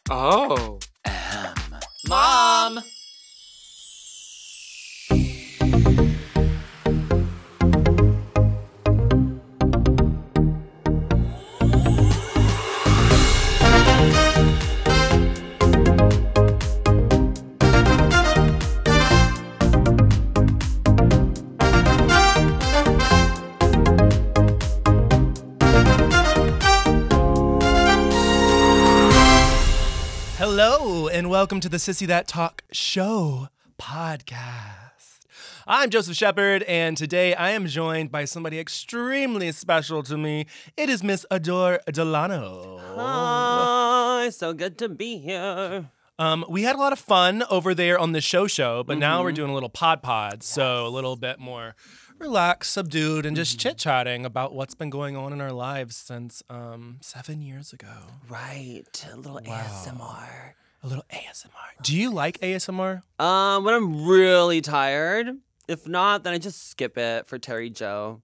Oh. Mom! Hello, and welcome to the Sissy That Talk Show podcast. I'm Joseph Shepard, and today I am joined by somebody extremely special to me. It is Miss Adore Delano. Hi, so good to be here. We had a lot of fun over there on the show, but now we're doing a little pod, so a little bit more relaxed, subdued, and just chit-chatting about what's been going on in our lives since 7 years ago. Right, a little ASMR. A little ASMR. Do you like ASMR? When I'm really tired. If not, then I just skip it for Terry Joe.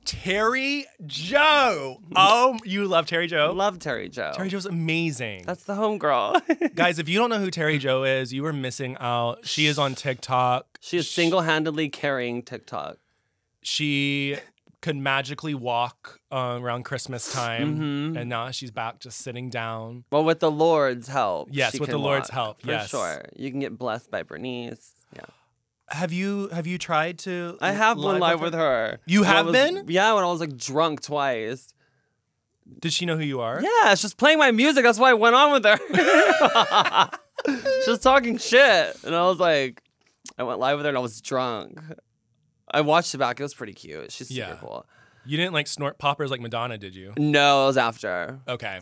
Terry Joe. Oh, you love Terry Joe? Love Terry Joe. Terry Joe's amazing. That's the homegirl. Guys, if you don't know who Terry Joe is, you are missing out. She is on TikTok. She is single-handedly carrying TikTok. She could magically walk around Christmas time, and now she's back just sitting down. Well, with the Lord's help. Yes, she with can the Lord's walk, help, for yes. sure. You can get blessed by Bernice. Yeah. Have you tried to? I have one live with her. You have been? Yeah, when I was like drunk twice. Did she know who you are? Yeah, she's playing my music. That's why I went on with her. She was talking shit. And I was like, I went live with her and I was drunk. I watched it back. It was pretty cute. She's super cool. You didn't like snort poppers like Madonna, did you? No, it was after. Okay.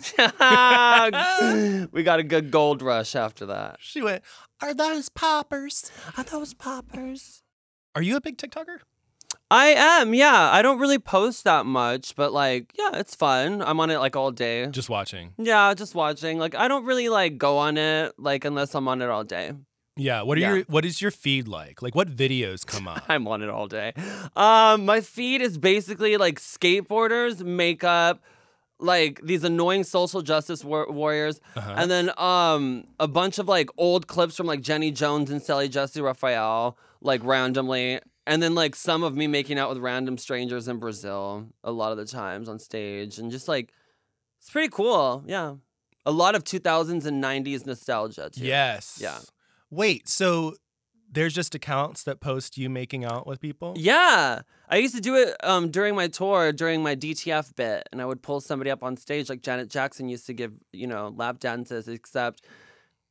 We got a good gold rush after that. She went, "Are those poppers?" Are those poppers? Are you a big TikToker? I am, yeah. I don't really post that much, but like, yeah, it's fun. I'm on it like all day. Just watching. Yeah, just watching. Like, I don't really like go on it like unless I'm on it all day. Yeah. What is your feed like? Like, what videos come up? I'm on it all day. My feed is basically like skateboarders, makeup, like these annoying social justice warriors, and then a bunch of like old clips from like Jenny Jones and Sally Jesse Raphael, like randomly. And then, like, some of me making out with random strangers in Brazil a lot of the times on stage. And just, like, it's pretty cool. Yeah. A lot of 2000s and 90s nostalgia, too. Yes. Yeah. Wait, so there's just accounts that post you making out with people? Yeah. I used to do it during my tour, during my DTF bit. And I would pull somebody up on stage. Like Janet Jackson used to give, lap dances. Except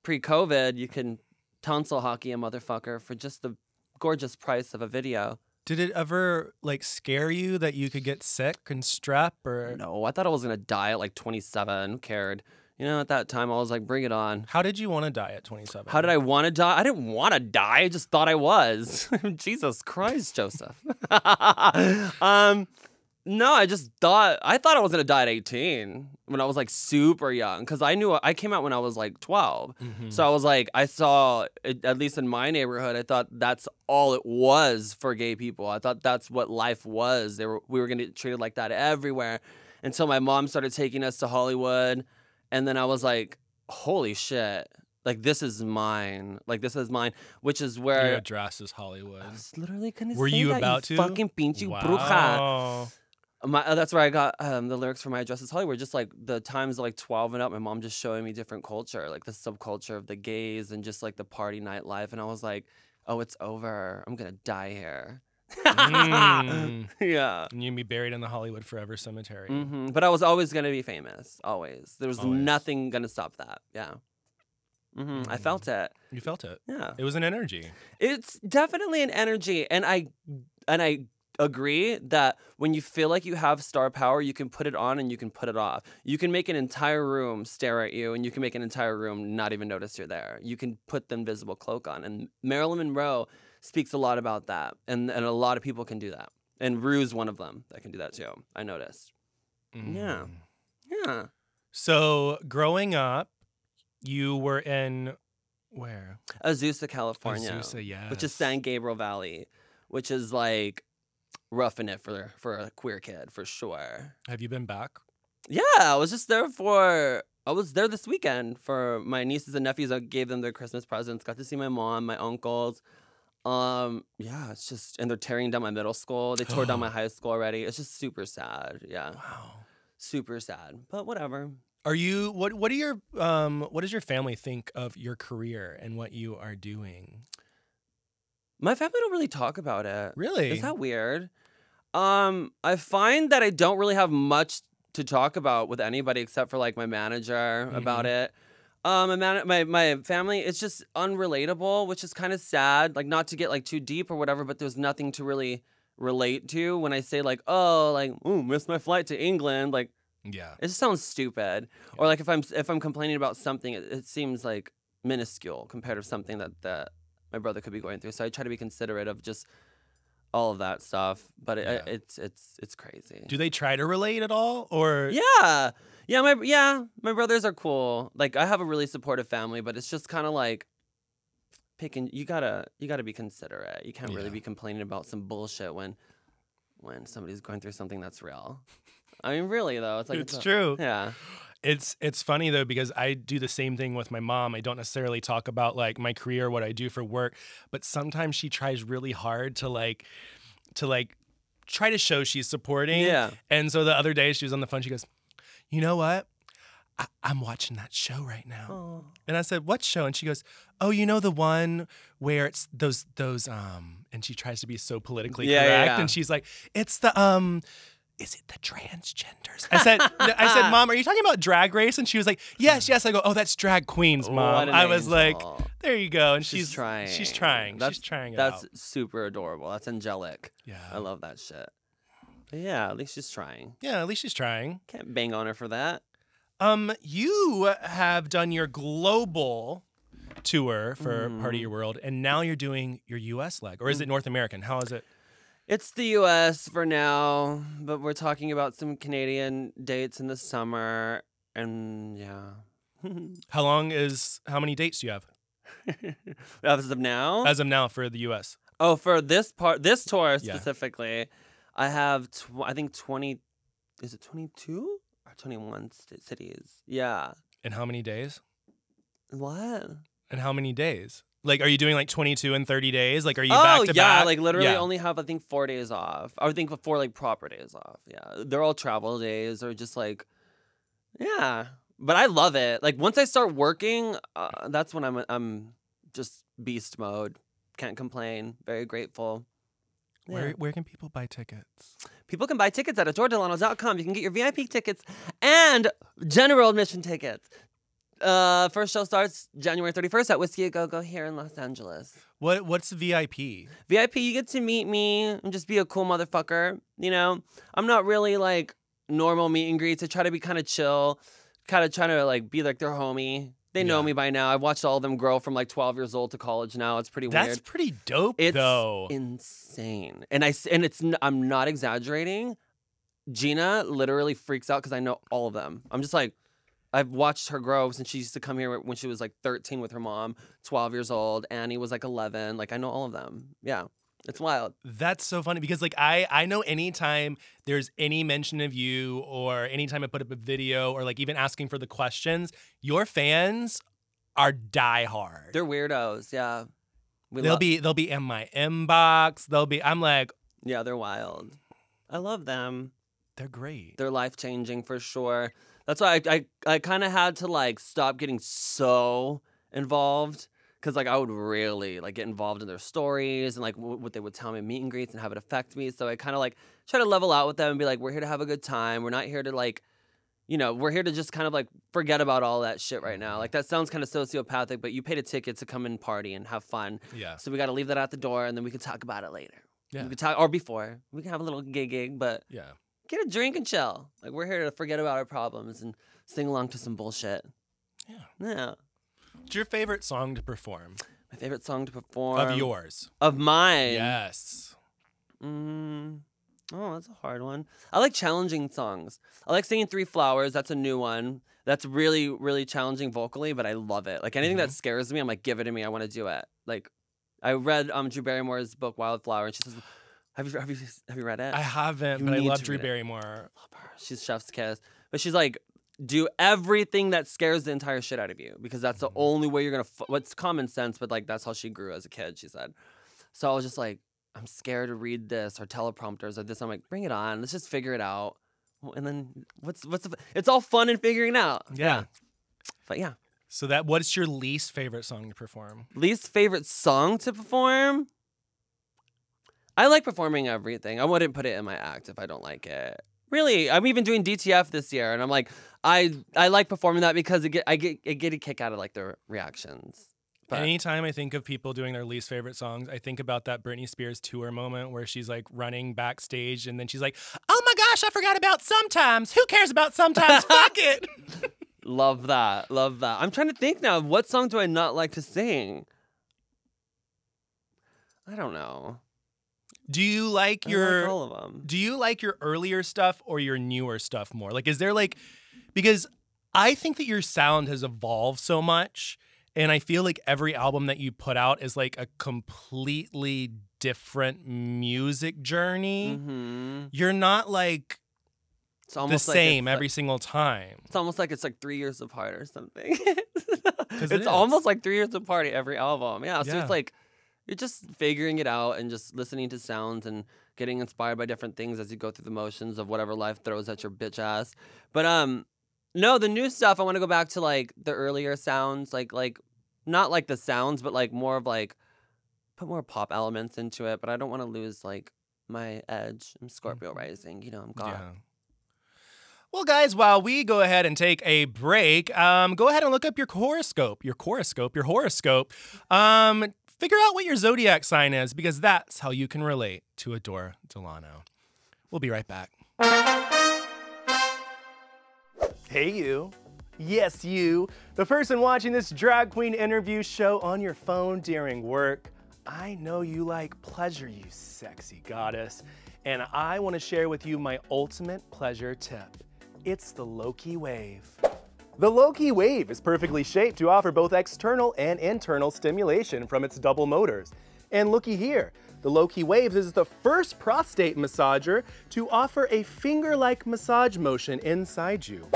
pre-COVID, you can tonsil hockey a motherfucker for just the gorgeous price of a video. Did it ever like scare you that you could get sick and strep or? No, I thought I was gonna die at like 27. Who cared? At that time I was like, bring it on. How did you want to die at 27? How did I want to die? I didn't want to die. I just thought I was. Jesus Christ, Joseph. No, I thought I was gonna die at 18 when I was like super young, because I knew I came out when I was like 12. So I was like, I saw it, at least in my neighborhood, I thought that's all it was for gay people. I thought that's what life was. We were gonna get treated like that everywhere, until my mom started taking us to Hollywood, and then I was like, holy shit. Like, this is mine. Like, this is mine. Which is where your address is Hollywood. I was literally gonna Were say you that, about you to? fucking pinche Wow. bruja. That's where I got the lyrics for my address is Hollywood. Just like the times of like 12 and up, my mom just showing me different culture, like the subculture of the gays and just like the party nightlife. And I was like, oh, it's over. I'm gonna die here. Yeah. And you'd be buried in the Hollywood Forever Cemetery. But I was always gonna be famous. Always. There was Always. nothing gonna stop that. Yeah. I felt it. You felt it. Yeah. It was an energy. It's definitely an energy, and I agree that when you feel like you have star power, you can put it on and you can put it off. You can make an entire room stare at you, and you can make an entire room not even notice you're there. You can put the invisible cloak on, and Marilyn Monroe speaks a lot about that, and a lot of people can do that. And Rue's one of them that can do that too, I noticed. Yeah. So growing up, you were in where? Azusa, California. Azusa, yes. Which is San Gabriel Valley, which is like roughing it for a queer kid, for sure. Have you been back? Yeah, I was just there for I was there this weekend for my nieces and nephews. I gave them their Christmas presents. Got to see my mom, my uncles. Yeah, it's just, and they're tearing down my middle school. They tore down my high school already. It's just super sad. Yeah. Wow. Super sad, but whatever. Are you, what does your family think of your career and what you are doing? My family don't really talk about it. Really? Is that weird? I find that I don't really have much to talk about with anybody except for like my manager about it. My family, it's just unrelatable, which is kind of sad. Like, not to get like too deep or whatever, but there's nothing to really relate to when I say like, oh, like, ooh, missed my flight to England. Like, yeah, it just sounds stupid. Yeah. Or like if I'm complaining about something, it seems like minuscule compared to something that my brother could be going through. So I try to be considerate of just all of that stuff, but it's crazy. Do they try to relate at all, or my brothers are cool. Like, I have a really supportive family, but it's just kind of like picking. You gotta be considerate. You can't really be complaining about some bullshit when somebody's going through something that's real. I mean, really though, it's like it's true. Yeah. It's funny though, because I do the same thing with my mom. I don't necessarily talk about like my career, what I do for work, but sometimes she tries really hard to try to show she's supporting. Yeah. And so the other day she was on the phone. She goes, "You know what? I'm watching that show right now." Oh. And I said, "What show?" And she goes, "Oh, you know the one where it's those and she tries to be so politically correct. Yeah. And she's like, "It's the is it the transgenders?" I said, "Mom, are you talking about Drag Race?" And she was like, yes. I go, "Oh, that's Drag Queens, Mom." I was like, there you go. And she's trying. She's trying. She's trying it out. That's super adorable. That's angelic. Yeah. I love that shit. But yeah, at least she's trying. Yeah, at least she's trying. Can't bang on her for that. You have done your global tour for Part of Your World, and now you're doing your U.S. leg. Or is it North American? How is it? It's the U.S. for now, but we're talking about some Canadian dates in the summer, and yeah. How many dates do you have? As of now? As of now for the U.S. Oh, for this tour specifically, I have, I think 20, is it 22 or 21 cities? Yeah. In how many days? What? In how many days? Like, are you doing like 22 and 30 days? Like, are you back to back? Like literally only have, I think, 4 days off. I think 4 like proper days off. Yeah. They're all travel days or just like, yeah. But I love it. Like, once I start working, that's when I'm just beast mode. Can't complain. Very grateful. Yeah. Where can people buy tickets? People can buy tickets at AdoreDelano.com. You can get your VIP tickets and general admission tickets. First show starts January 31st at Whiskey A Go-Go here in Los Angeles. What's VIP? VIP, you get to meet me and just be a cool motherfucker. You know, I'm not really like normal meet and greets. I try to be kind of chill, kind of trying to like be like their homie. They know me by now. I've watched all of them grow from like 12 years old to college now. It's pretty weird. That's pretty dope, though. It's insane. I'm not exaggerating. Gina literally freaks out because I know all of them. I'm just like, I've watched her grow since she used to come here when she was like 13 with her mom, 12 years old. Annie was like 11. Like, I know all of them. Yeah. It's wild. That's so funny because like I know anytime there's any mention of you or anytime I put up a video or like even asking for the questions, your fans are diehard. They're weirdos. Yeah. They'll be in my inbox. I'm like, yeah, they're wild. I love them. They're great. They're life-changing for sure. That's why I kind of had to like stop getting so involved because like I would really like get involved in their stories and like what they would tell me in meet and greets and have it affect me. So I kind of like try to level out with them and be like, we're here to have a good time. We're not here to like, you know, we're here to just kind of like forget about all that shit right now. Like that sounds kind of sociopathic, but you paid a ticket to come and party and have fun. Yeah. So we got to leave that at the door and then we can talk about it later. Yeah. We could talk or before. We can have a little gig, but yeah. Get a drink and chill. Like, we're here to forget about our problems and sing along to some bullshit. Yeah. Yeah. What's your favorite song to perform? My favorite song to perform. Of yours. Of mine. Yes. Oh, that's a hard one. I like challenging songs. I like singing Three Flowers. That's a new one. That's really, really challenging vocally, but I love it. Like, anything that scares me, I'm like, give it to me. I want to do it. Like, I read Drew Barrymore's book, Wildflower, and she says, have you read it? I haven't, but I love Drew Barrymore. Love her. She's chef's kiss. But she's like, do everything that scares the entire shit out of you because that's the only way you're gonna. What's common sense, but like that's how she grew as a kid. She said. So I was just like, I'm scared to read this or teleprompters or this. I'm like, bring it on. Let's just figure it out. And then it's all fun and figuring out. Yeah. But yeah. So what's your least favorite song to perform? Least favorite song to perform? I like performing everything. I wouldn't put it in my act if I don't like it. Really, I'm even doing DTF this year, and I'm like, I like performing that because I get a kick out of like the reactions. But anytime I think of people doing their least favorite songs, I think about that Britney Spears tour moment where she's like running backstage and then she's like, oh my gosh, I forgot about Sometimes. Who cares about Sometimes? Fuck it. Love that. Love that. I'm trying to think now. What song do I not like to sing? I don't know. Do you like I like all of them. Do you like your earlier stuff or your newer stuff more? Like, is there like, because I think that your sound has evolved so much, and I feel like every album that you put out is like a completely different music journey. Mm-hmm. You're not like it's almost the same every single time. It's almost like it's like 3 years apart or something. It's almost like 3 years apart every album. Yeah, so it's like you're just figuring it out and just listening to sounds and getting inspired by different things as you go through the motions of whatever life throws at your bitch ass. But no, the new stuff, I want to go back to like the earlier sounds, like not like the sounds, but like more of like put more pop elements into it. But I don't want to lose like my edge. I'm Scorpio rising, you know, I'm God. Yeah. Well, guys, while we go ahead and take a break, go ahead and look up your horoscope. Figure out what your zodiac sign is because that's how you can relate to Adore Delano. We'll be right back. Hey, you. Yes, you. The person watching this drag queen interview show on your phone during work. I know you like pleasure, you sexy goddess. And I want to share with you my ultimate pleasure tip. It's the low-key wave. The low-key wave is perfectly shaped to offer both external and internal stimulation from its double motors. And looky here, the low-key wave is the first prostate massager to offer a finger-like massage motion inside you.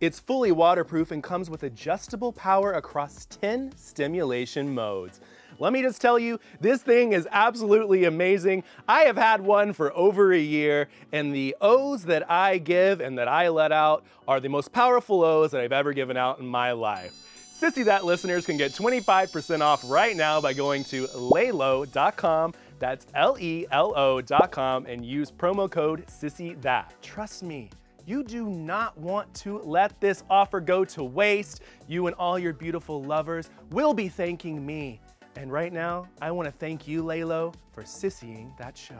It's fully waterproof and comes with adjustable power across 10 stimulation modes. Let me just tell you, this thing is absolutely amazing. I have had one for over a year, and the O's that I give and that I let out are the most powerful O's that I've ever given out in my life. Sissy That listeners can get 25% off right now by going to lelo.com. That's Lelo.com and use promo code SissyThat. Trust me, you do not want to let this offer go to waste. You and all your beautiful lovers will be thanking me. And right now, I want to thank you, Lelo, for sissying that show.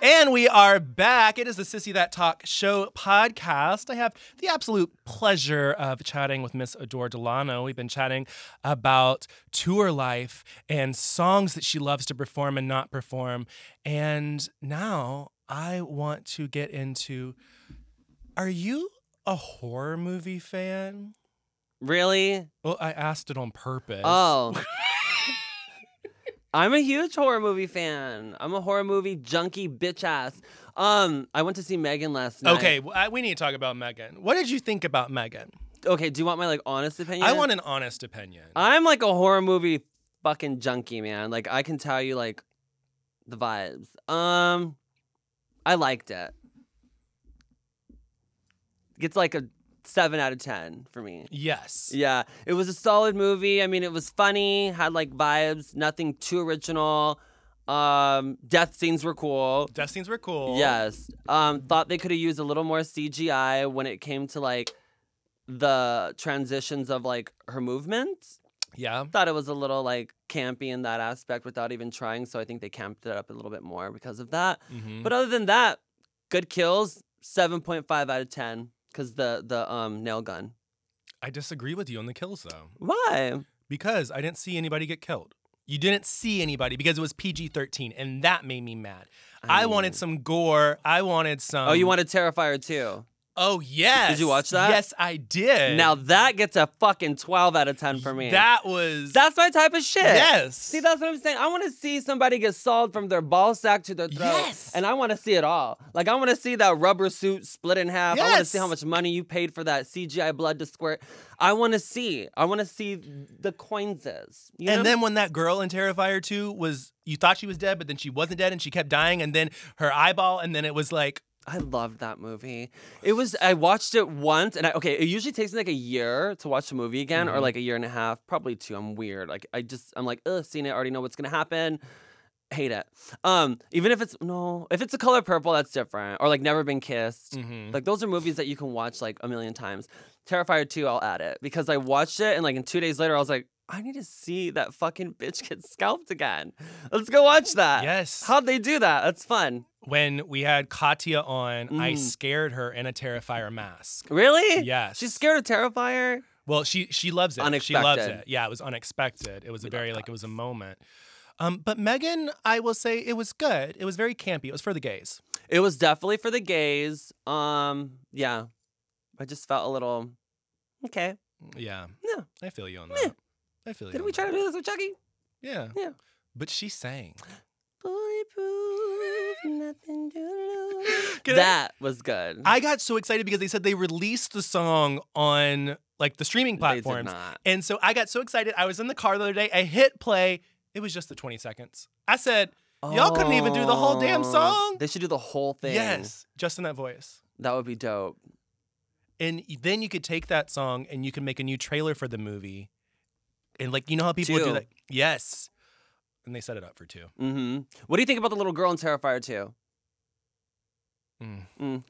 And we are back. It is the Sissy That Talk Show podcast. I have the absolute pleasure of chatting with Miss Adore Delano. We've been chatting about tour life and songs that she loves to perform and not perform. And now I want to get into, are you a horror movie fan? Really? Well, I asked it on purpose. Oh. I'm a huge horror movie fan. I'm a horror movie junkie bitch ass. I went to see Megan last night. Okay, we need to talk about Megan. What did you think about Megan? Okay, do you want my like honest opinion? I want an honest opinion. I'm like a horror movie fucking junkie, man. Like I can tell you like the vibes. I liked it. It's like a 7 out of 10 for me. Yes. Yeah. It was a solid movie. I mean, it was funny, had like vibes, nothing too original. Death scenes were cool. Death scenes were cool. Yes. Thought they could have used a little more CGI when it came to like the transitions of like her movements. Yeah. Thought it was a little like campy in that aspect without even trying. So I think they camped it up a little bit more because of that. Mm-hmm. But other than that, good kills, 7.5 out of 10. Because the nail gun. I disagree with you on the kills, though. Why? Because I didn't see anybody get killed. You didn't see anybody because it was PG-13, and that made me mad. I wanted some gore. I wanted some... Oh, you wanted Terrifier 2? Oh, yes. Did you watch that? Yes, I did. Now that gets a fucking 12 out of 10 for me. That was... That's my type of shit. Yes. See, that's what I'm saying. I want to see somebody get sawed from their ball sack to their throat. Yes. And I want to see it all. Like, I want to see that rubber suit split in half. I want to see how much money you paid for that CGI blood to squirt. I want to see the coinses. You know? And then when that girl in Terrifier 2 was... You thought she was dead, but then she wasn't dead, and she kept dying, and then her eyeball, and then it was like... I loved that movie. I watched it once, and it usually takes me like a year to watch a movie again, or like a year and a half, probably 2. I'm weird. Like, I'm like, ugh, seen it, already know what's gonna happen. Hate it. Even if it's The Color Purple, that's different. Or like Never Been Kissed. Like, those are movies that you can watch like a million times. Terrifier 2, I'll add it. Because I watched it, and like in 2 days later, I was like, I need to see that fucking bitch get scalped again. Let's go watch that. Yes. How'd they do that? That's fun. When we had Katya on, I scared her in a Terrifier mask. Really? Yes. She's scared of Terrifier? Well, she loves it. Unexpected. She loves it. Yeah, it was unexpected. It was it was a moment. But Megan, I will say it was good. It was very campy. It was for the gays. It was definitely for the gays. Yeah. I just felt a little, okay. Yeah. Yeah. I feel you on that. I feel you. Did we try to do this with Chucky? Yeah. Yeah. But she sang. Bulletproof, nothing to lose. That was good. I got so excited because they said they released the song on like the streaming platforms. They did not. And so I got so excited. I was in the car the other day. I hit play. It was just the 20 seconds. I said, y'all couldn't even do the whole damn song. They should do the whole thing. Yes. Just in that voice. That would be dope. And then you could take that song and you can make a new trailer for the movie. And like, you know how people would do that? Yes. And they set it up for 2. Mm-hmm. What do you think about the little girl in Terrifier 2?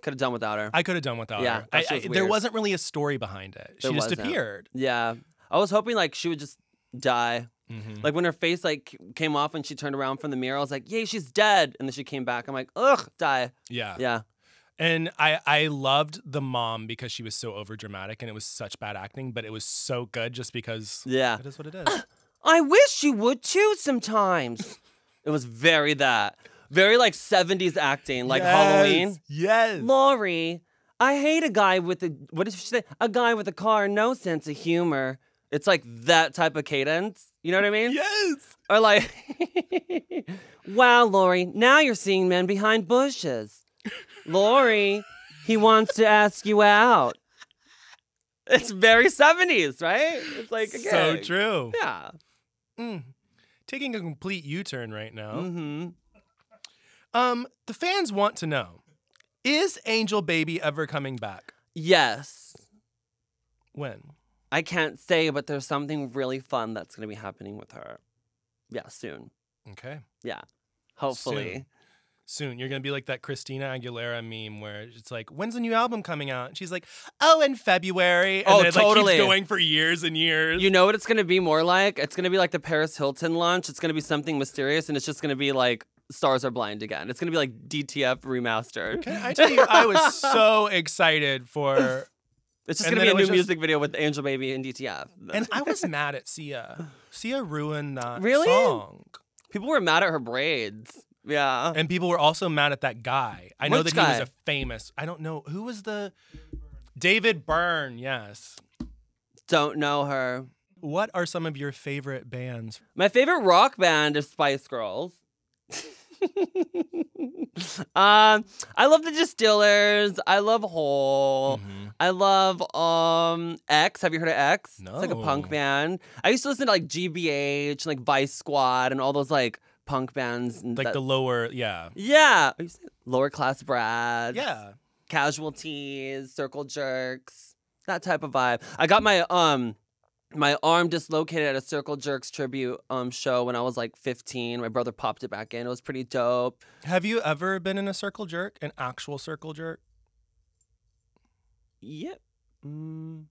Could have done without her. I could have done without her. There wasn't really a story behind it. She just appeared. Yeah. I was hoping like she would just die. Like when her face like came off and she turned around from the mirror, I was like, yay, she's dead. And then she came back. I'm like, ugh, die. Yeah. Yeah. And I loved the mom because she was so overdramatic and it was such bad acting, but it was so good just because it is what it is. I wish you would too sometimes. It was very like 70s acting, like Halloween. Yes. Lori, I hate a guy with what did she say? A guy with a car, no sense of humor. It's like that type of cadence. You know what I mean? Yes. Or like, wow, Lori, now you're seeing men behind bushes. Lori, he wants to ask you out. It's very 70s, right? It's like, okay. So true. Yeah. Taking a complete U-turn right now. The fans want to know, is Angel Baby ever coming back? Yes. When? I can't say, but there's something really fun that's going to be happening with her. Yeah, soon. Okay. Yeah. Hopefully. Soon. You're going to be like that Christina Aguilera meme where it's like, when's the new album coming out? And she's like, oh, in February. And then it like keeps going for years and years. You know what it's going to be more like? It's going to be like the Paris Hilton launch. It's going to be something mysterious, and it's just going to be like Stars Are Blind again. It's going to be like DTF remastered. Can I tell you, I was so excited for... It's just going to be a new music video with Angel Baby and DTF. And I was mad at Sia. Sia ruined that really? song. People were mad at her braids. Yeah. And people were also mad at that guy. I know that guy? he was a famous... I don't know. Who was the... David Byrne, yes. Don't know her. What are some of your favorite bands? My favorite rock band is Spice Girls. I love the Distillers. I love Hole. I love X. Have you heard of X? No. It's like a punk band. I used to listen to like GBH and like Vice Squad and all those like punk bands. Like the lower, yeah. Yeah. Lower Class Brads. Yeah. Casualties, Circle Jerks, that type of vibe. I got my my arm dislocated at a Circle Jerks tribute show when I was like 15. My brother popped it back in. It was pretty dope. Have you ever been in a circle jerk? An actual circle jerk? Yep. Can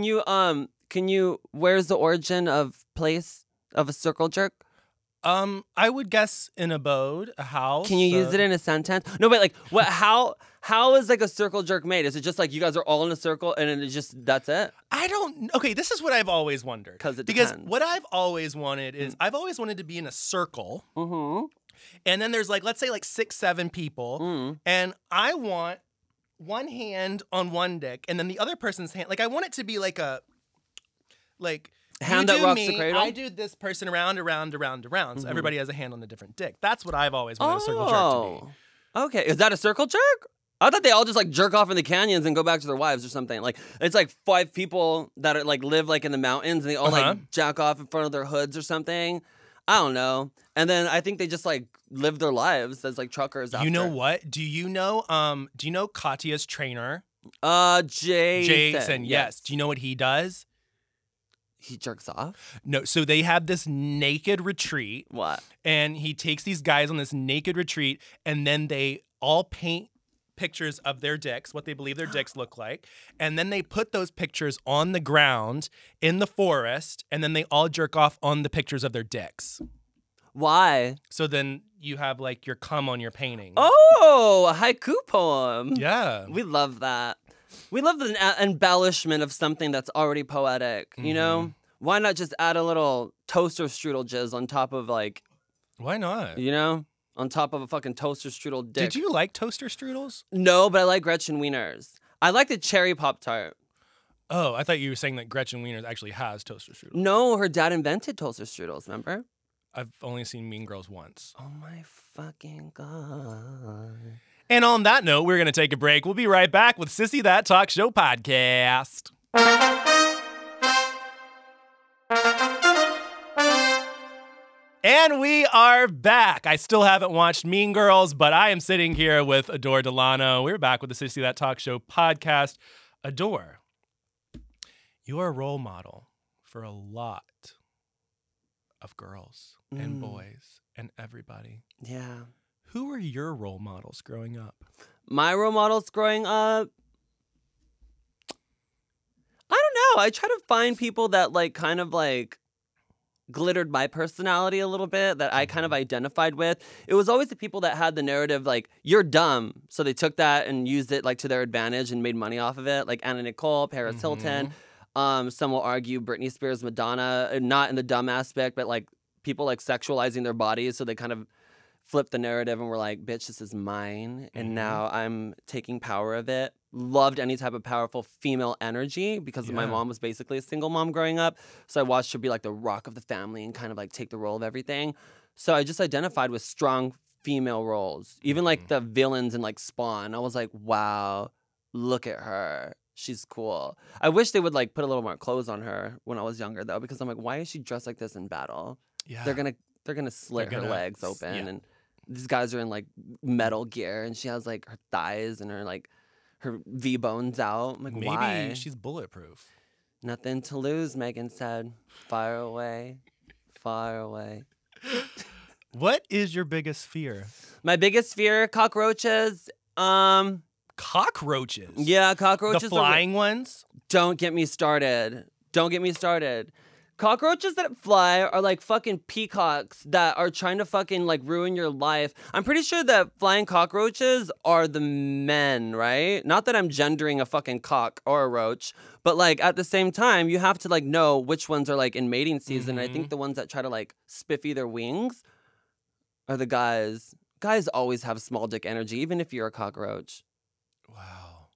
you where's the origin of place of a circle jerk? I would guess an abode, a house. Can you use it in a sentence? No, but like what how is like a circle jerk made? Is it just like you guys are all in a circle and then that's it? I don't. Okay, this is what I've always wondered. Because what I've always wanted is I've always wanted to be in a circle. And then there's like, let's say like 6, 7 people. And I want one hand on one dick and then the other person's hand. Like, I want it to be like a, like, Hand you that do rocks me, the cradle? I do this person around. So everybody has a hand on a different dick. That's what I've always wanted a circle jerk to be. Okay. Is that a circle jerk? I thought they all just like jerk off in the canyons and go back to their wives or something. Like it's like 5 people that are like live like in the mountains and they all like jack off in front of their hoods or something. I don't know. And then I think they just like live their lives as like truckers. After. You know what? Do you know Katya's trainer? Jason. Yes. Do you know what he does? He jerks off? No. So they have this naked retreat. What? And he takes these guys on this naked retreat and then they all paint pictures of their dicks, what they believe their dicks look like, and then they put those pictures on the ground in the forest, and then they all jerk off on the pictures of their dicks. Why? So then you have like your cum on your painting. Oh, a haiku poem. Yeah. We love that. We love the embellishment of something that's already poetic, you know? Why not just add a little toaster strudel jizz on top of like... Why not? You know? On top of a fucking toaster strudel dick. Did you like toaster strudels? No, but I like Gretchen Wieners. I like the cherry Pop-Tart. Oh, I thought you were saying that Gretchen Wieners actually has toaster strudels. No, her dad invented toaster strudels, remember? I've only seen Mean Girls once. Oh my fucking God. And on that note, we're going to take a break. We'll be right back with Sissy That Talk Show podcast. And we are back. I still haven't watched Mean Girls, but I am sitting here with Adore Delano. We're back with the Sissy That Talk Show podcast. Adore, you are a role model for a lot of girls and boys and everybody. Yeah. Who were your role models growing up? My role models growing up? I don't know. I try to find people that like kind of like glittered my personality a little bit that I kind of identified with. It was always the people that had the narrative like, you're dumb. So they took that and used it like to their advantage and made money off of it. Like Anna Nicole, Paris Hilton. Some will argue Britney Spears, Madonna, not in the dumb aspect, but like people like sexualizing their bodies. So they kind of flipped the narrative and were like, bitch, this is mine. And now I'm taking power of it. Loved any type of powerful female energy because my mom was basically a single mom growing up. So I watched her be like the rock of the family and kind of like take the role of everything. So I just identified with strong female roles. Even like the villains in like Spawn. I was like, wow, look at her. She's cool. I wish they would like put a little more clothes on her when I was younger though, because I'm like, why is she dressed like this in battle? Yeah. They're gonna slit her legs open and these guys are in like metal gear and she has like her thighs and her V-bones out. I'm like, Maybe why? she's bulletproof. Nothing to lose, Megan said. Fire away. Fire away. What is your biggest fear? My biggest fear, cockroaches. Cockroaches? Yeah, cockroaches. The flying ones? Don't get me started. Don't get me started. Cockroaches that fly are like fucking peacocks that are trying to fucking like ruin your life. I'm pretty sure that flying cockroaches are the men, right? Not that I'm gendering a fucking cock or a roach, but like at the same time, you have to like know which ones are like in mating season. I think the ones that try to like spiffy their wings are the guys. Guys always have small dick energy, even if you're a cockroach. Wow.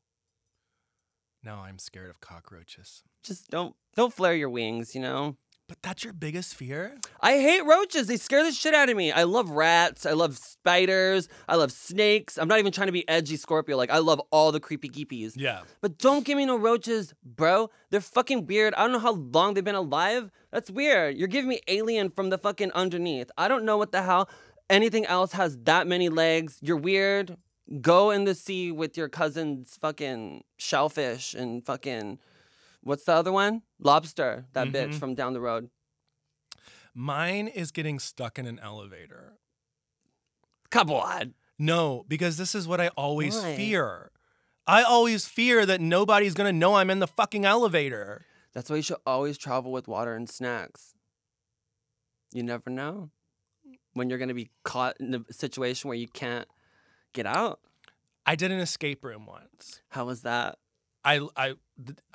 Now I'm scared of cockroaches. Just don't flare your wings, you know? But that's your biggest fear? I hate roaches. They scare the shit out of me. I love rats. I love spiders. I love snakes. I'm not even trying to be edgy Scorpio. Like, I love all the creepy geepies. Yeah. But don't give me no roaches, bro. They're fucking weird. I don't know how long they've been alive. That's weird. You're giving me alien from the fucking underneath. I don't know what the hell anything else has that many legs. You're weird. Go in the sea with your cousin's fucking shellfish and fucking... What's the other one? Lobster, that bitch from down the road. Mine is getting stuck in an elevator. Come on. No, because this is what I always fear. I always fear that nobody's going to know I'm in the fucking elevator. That's why you should always travel with water and snacks. You never know when you're going to be caught in a situation where you can't get out. I did an escape room once. How was that?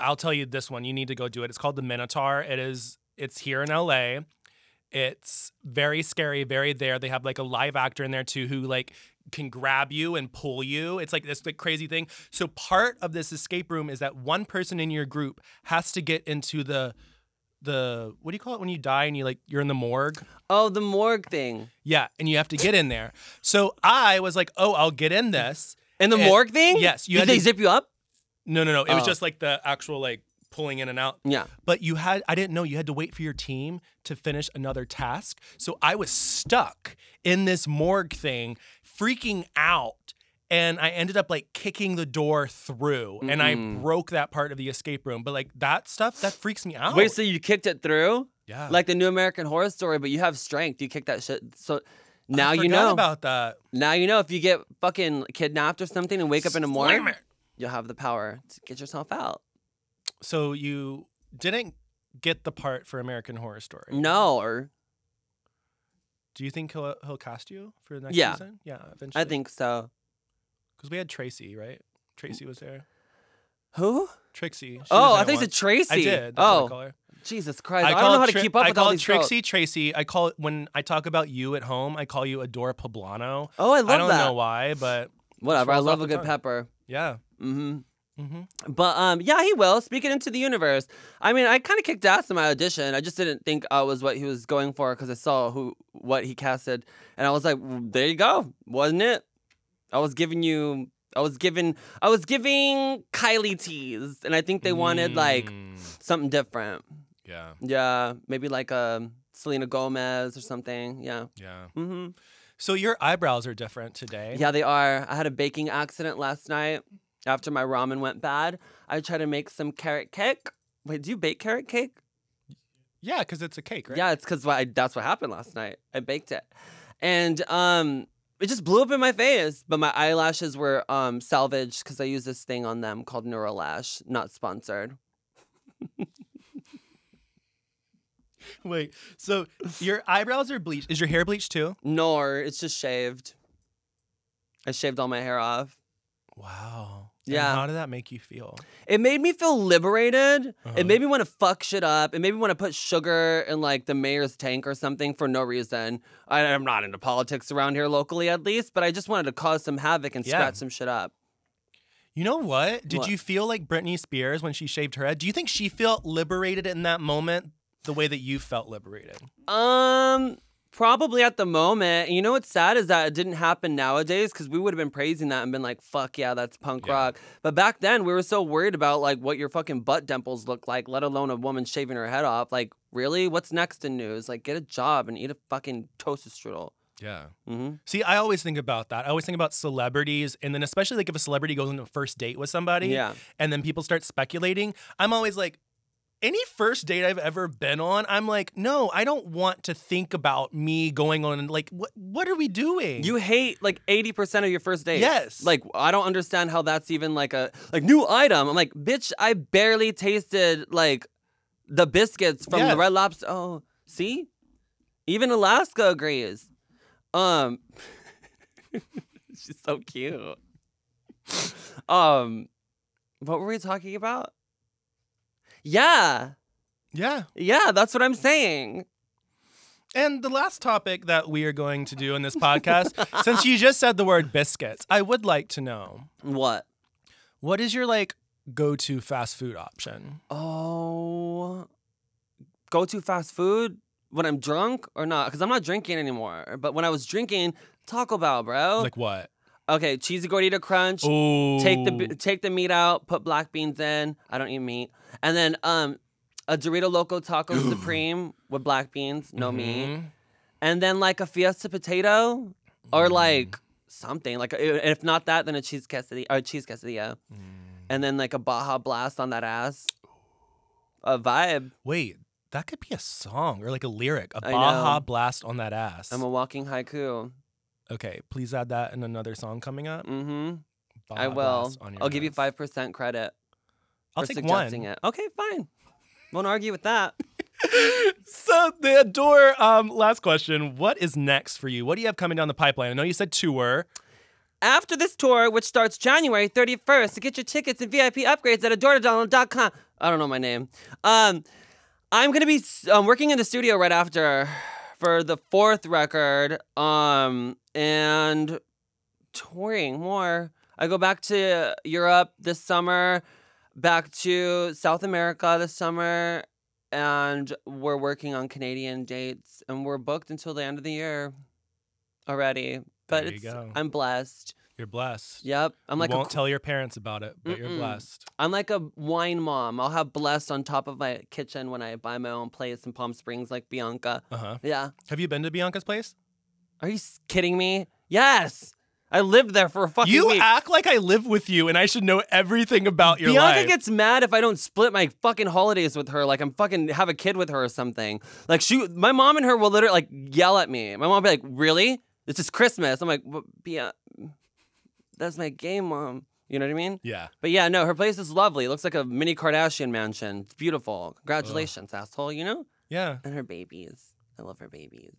I'll tell you this one. You need to go do it. It's called the Minotaur. It's here in LA. It's very scary, very there. They have like a live actor in there too who like can grab you and pull you. It's like this crazy thing. So part of this escape room is that one person in your group has to get into the what do you call it when you die and you're in the morgue? Oh, the morgue thing. Yeah, and you have to get in there. So I was like, oh, I'll get in this. In the morgue thing? Yes. Did they zip you up? No. It was just like the actual like pulling in and out. Yeah. But I didn't know you had to wait for your team to finish another task. So I was stuck in this morgue thing, freaking out. And I ended up like kicking the door through and I broke that part of the escape room. But like that stuff, that freaks me out. Wait, so you kicked it through? Yeah. Like the new American Horror Story, but you have strength. You kicked that shit. So now you forgot know. about that. Now you know if you get fucking kidnapped or something and wake up in the morning, you'll have the power to get yourself out. So you didn't get the part for American Horror Story? No. Do you think he'll cast you for the next Yeah. season? Yeah, eventually. I think so. Because we had Tracy, right? Tracy was there. Who? Trixie. She Oh, was in I it think it's once. Tracy. I did. That's what I Oh, call her. Jesus Christ. I don't know how to keep up with all these Trixie girls. Tracy. I call it when I talk about you at home, I call you Adora Poblano. Oh, I love that. I don't know why, but Whatever. I rolls love off a the good tongue. pepper. Yeah. But yeah, he will. Speaking into the universe. I mean, I kind of kicked ass in my audition. I just didn't think I was what he was going for because I saw what he casted, and I was like, well, there you go, wasn't it? I was giving Kylie teas, and I think they wanted like something different. Yeah. Yeah, maybe like Selena Gomez or something. Yeah. Yeah. So your eyebrows are different today. Yeah, they are. I had a baking accident last night after my ramen went bad. I tried to make some carrot cake. Wait, do you bake carrot cake? Yeah, because it's a cake, right? Yeah, it's because that's what happened last night. I baked it. And it just blew up in my face. But my eyelashes were salvaged because I used this thing on them called Neuralash. Not sponsored. Wait, so your eyebrows are bleached. Is your hair bleached too? Nor, it's just shaved. I shaved all my hair off. Wow. Yeah. And how did that make you feel? It made me feel liberated. It made me want to fuck shit up. It made me want to put sugar in like the mayor's tank or something for no reason. I'm not into politics around here locally, at least, but I just wanted to cause some havoc and scratch some shit up. You know what? Did What? you feel like Britney Spears when she shaved her head? Do you think she felt liberated in that moment the way that you felt liberated? Probably at the moment. You know what's sad is that it didn't happen nowadays because we would have been praising that and been like, fuck yeah, that's punk rock. But back then we were so worried about like what your fucking butt dimples look like, let alone a woman shaving her head off. Like, really? What's next in news? Like, get a job and eat a fucking toasted strudel. Yeah. See, I always think about that. I always think about celebrities, and then especially like if a celebrity goes on a first date with somebody, and then people start speculating, I'm always like, any first date I've ever been on, I'm like, no, I don't want to think about me going on. Like, what are we doing? You hate like 80% of your first dates. Yes. Like, I don't understand how that's even like a new item. I'm like, bitch, I barely tasted like the biscuits from the Red Lobster. Oh, see? Even Alaska agrees. She's so cute. What were we talking about? Yeah, that's what I'm saying. And the last topic that we are going to do in this podcast, since you just said the word biscuits, I would like to know. What is your like go-to fast food option? Oh, go-to fast food when I'm drunk or not? Because I'm not drinking anymore. But when I was drinking, Taco Bell, bro. Like what? Okay, cheesy gordita crunch. Ooh. Take the meat out, put black beans in. I don't eat meat. And then a Dorito Loco Taco Supreme with black beans, no meat. And then like a Fiesta potato or like something. Like if not that, then a cheese quesadilla. And then like a Baja Blast on that ass. A vibe. Wait, that could be a song or like a lyric. A I Baja know. Blast on that ass. I'm a walking haiku. Okay, please add that in another song coming up. Mm-hmm. Baja I will. Blast on your I'll give you ass. 5% credit I'll for take suggesting one. it. Okay, fine. Won't argue with that. So the Adore, last question. What is next for you? What do you have coming down the pipeline? I know you said tour. After this tour, which starts January 31st, to get your tickets and VIP upgrades at adoredelano.com. I don't know my name. I'm going to be working in the studio right after for the 4th record. And touring more. I go back to Europe this summer, back to South America this summer, and we're working on Canadian dates, and we're booked until the end of the year already. But There you go. I'm blessed. You're blessed. Yep. I'm You like won't tell your parents about it, but you're blessed. I'm like a wine mom. I'll have blessed on top of my kitchen when I buy my own place in Palm Springs, like Bianca. Yeah. Have you been to Bianca's place? Are you kidding me? Yes. I lived there for a fucking You week. act like I live with you and I should know everything about your Bianca life. gets mad if I don't split my fucking holidays with her. Like I'm fucking have a kid with her or something. Like my mom and her will literally like yell at me. My mom will be like, "Really? This is Christmas." I'm like, well, "That's my game, Mom." You know what I mean? Yeah. But yeah, no, her place is lovely. It looks like a mini Kardashian mansion. It's beautiful. Congratulations, asshole. You know? Yeah. And her babies. I love her babies.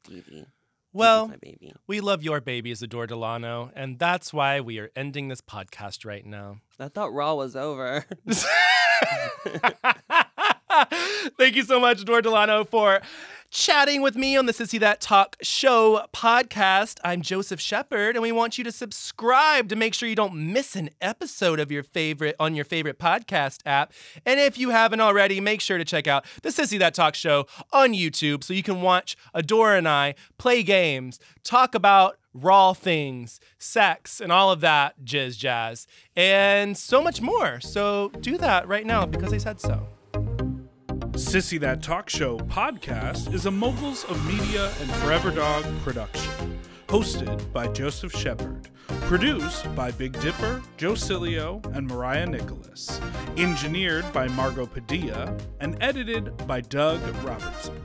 Dee Dee. Well, my baby. we love your babies, Adore Delano, and that's why we are ending this podcast right now. I thought Raw was over. Thank you so much, Adore Delano, for chatting with me on the Sissy That Talk Show podcast. I'm Joseph Shepard, and we want you to subscribe to make sure you don't miss an episode of your favorite podcast app. And if you haven't already, make sure to check out the Sissy That Talk Show on YouTube so you can watch Adore and I play games, talk about raw things, sex, and all of that jazz, and so much more. So do that right now because I said so. Sissy That Talk Show podcast is a Moguls of Media and Forever Dog production. Hosted by Joseph Shepard. Produced by Big Dipper, Joe Cilio, and Mariah Nicholas. Engineered by Margot Padilla. And edited by Doug Robertson.